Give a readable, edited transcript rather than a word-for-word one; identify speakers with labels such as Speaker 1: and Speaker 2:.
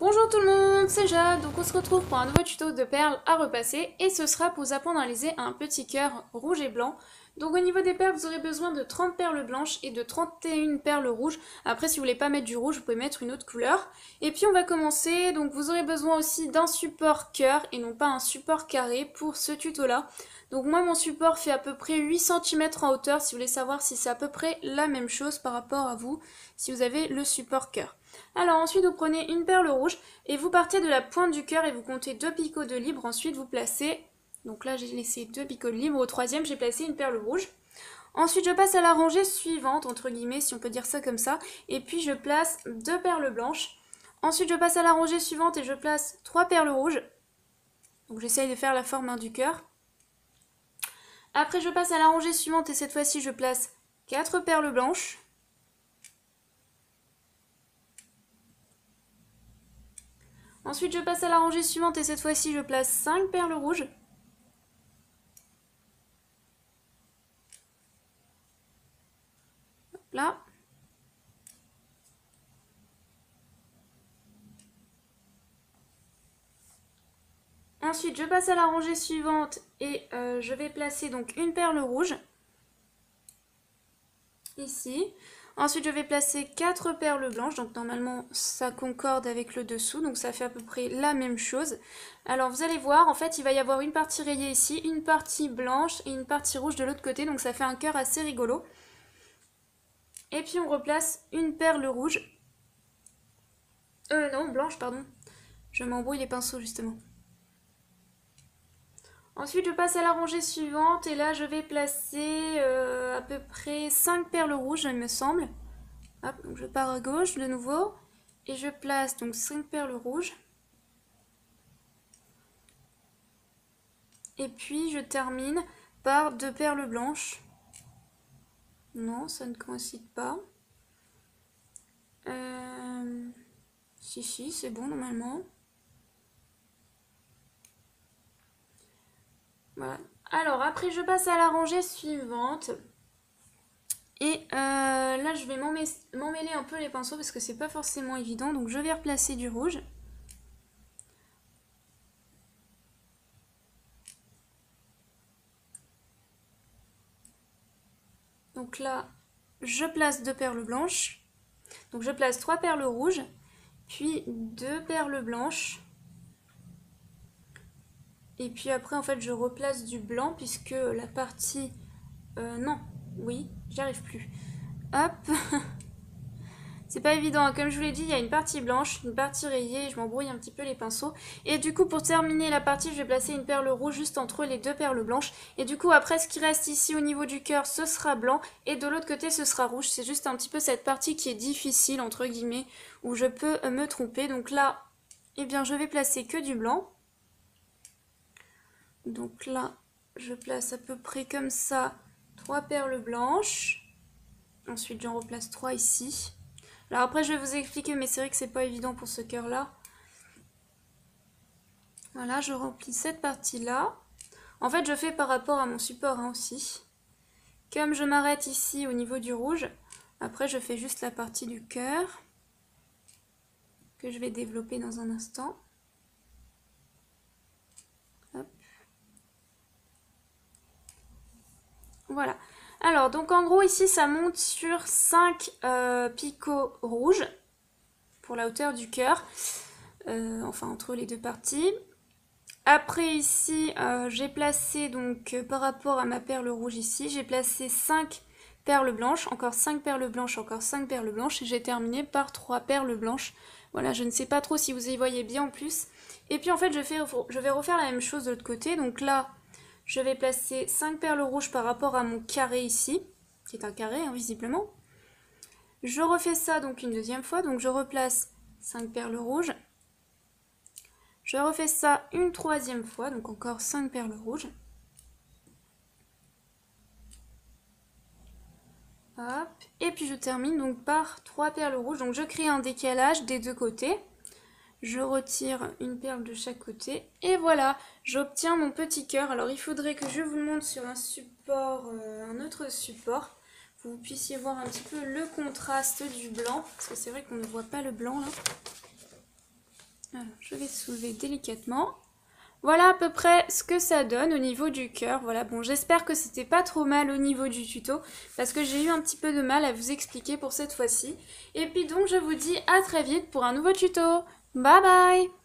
Speaker 1: Bonjour tout le monde, c'est Jade, donc on se retrouve pour un nouveau tuto de perles à repasser et ce sera pour vous apprendre à réaliser un petit cœur rouge et blanc. Donc au niveau des perles, vous aurez besoin de 30 perles blanches et de 31 perles rouges. Après si vous voulez pas mettre du rouge, vous pouvez mettre une autre couleur. Et puis on va commencer, donc vous aurez besoin aussi d'un support cœur et non pas un support carré pour ce tuto là. Donc moi mon support fait à peu près 8 cm en hauteur si vous voulez savoir si c'est à peu près la même chose par rapport à vous si vous avez le support cœur. Alors ensuite vous prenez une perle rouge et vous partez de la pointe du cœur et vous comptez 2 picots de libre. Ensuite vous placez, donc là j'ai laissé 2 picots de libre, au troisième j'ai placé une perle rouge. Ensuite je passe à la rangée suivante, entre guillemets si on peut dire ça comme ça, et puis je place 2 perles blanches. Ensuite je passe à la rangée suivante et je place 3 perles rouges. Donc j'essaye de faire la forme du cœur. Après je passe à la rangée suivante et cette fois-ci je place 4 perles blanches. Ensuite, je passe à la rangée suivante et cette fois-ci, je place 5 perles rouges. Hop là. Ensuite, je passe à la rangée suivante et je vais placer donc une perle rouge. Ici. Ensuite, je vais placer 4 perles blanches. Donc, normalement, ça concorde avec le dessous. Donc, ça fait à peu près la même chose. Alors, vous allez voir, en fait, il va y avoir une partie rayée ici, une partie blanche et une partie rouge de l'autre côté. Donc, ça fait un cœur assez rigolo. Et puis, on replace une perle rouge. Non, blanche, pardon. Je m'embrouille les pinceaux, justement. Ensuite, je passe à la rangée suivante et là, je vais placer à peu près 5 perles rouges, il me semble. Hop, donc je pars à gauche de nouveau et je place donc 5 perles rouges. Et puis, je termine par 2 perles blanches. Non, ça ne coïncide pas. Si, c'est bon normalement. Voilà. Alors, après, je passe à la rangée suivante. Et là, je vais m'emmêler un peu les pinceaux parce que c'est pas forcément évident. Donc, je vais replacer du rouge. Donc là, je place 2 perles blanches. Donc, je place 3 perles rouges, puis 2 perles blanches. Et puis après, en fait, je replace du blanc puisque la partie... non, oui, j'y arrive plus. Hop. C'est pas évident, hein. Comme je vous l'ai dit, il y a une partie blanche, une partie rayée, je m'embrouille un petit peu les pinceaux. Et du coup, pour terminer la partie, je vais placer une perle rouge juste entre les 2 perles blanches. Et du coup, après, ce qui reste ici au niveau du cœur, ce sera blanc. Et de l'autre côté, ce sera rouge. C'est juste un petit peu cette partie qui est difficile, entre guillemets, où je peux me tromper. Donc là, eh bien, je vais placer que du blanc. Donc là, je place à peu près comme ça 3 perles blanches. Ensuite, j'en replace 3 ici. Alors après, je vais vous expliquer, mais c'est vrai que c'est pas évident pour ce cœur-là. Voilà, je remplis cette partie-là. En fait, je fais par rapport à mon support aussi. Comme je m'arrête ici au niveau du rouge, après je fais juste la partie du cœur que je vais développer dans un instant. Hop. Voilà. Alors, donc en gros, ici, ça monte sur 5 picots rouges pour la hauteur du cœur. Enfin, entre les deux parties. Après ici, j'ai placé donc par rapport à ma perle rouge ici, j'ai placé 5 perles blanches, encore 5 perles blanches, encore 5 perles blanches et j'ai terminé par 3 perles blanches. Voilà, je ne sais pas trop si vous y voyez bien en plus. Et puis en fait, je vais refaire la même chose de l'autre côté. Donc là, je vais placer 5 perles rouges par rapport à mon carré ici, qui est un carré hein, visiblement. Je refais ça donc une deuxième fois, donc je replace 5 perles rouges. Je refais ça une troisième fois, donc encore 5 perles rouges. Hop. Et puis je termine donc par 3 perles rouges. Donc je crée un décalage des deux côtés. Je retire une perle de chaque côté. Et voilà, j'obtiens mon petit cœur. Alors il faudrait que je vous le montre sur un support, un autre support. Pour que vous puissiez voir un petit peu le contraste du blanc. Parce que c'est vrai qu'on ne voit pas le blanc là. Alors, je vais soulever délicatement. Voilà à peu près ce que ça donne au niveau du cœur. Voilà, bon, j'espère que c'était pas trop mal au niveau du tuto, parce que j'ai eu un petit peu de mal à vous expliquer pour cette fois-ci. Et puis donc, je vous dis à très vite pour un nouveau tuto. Bye bye!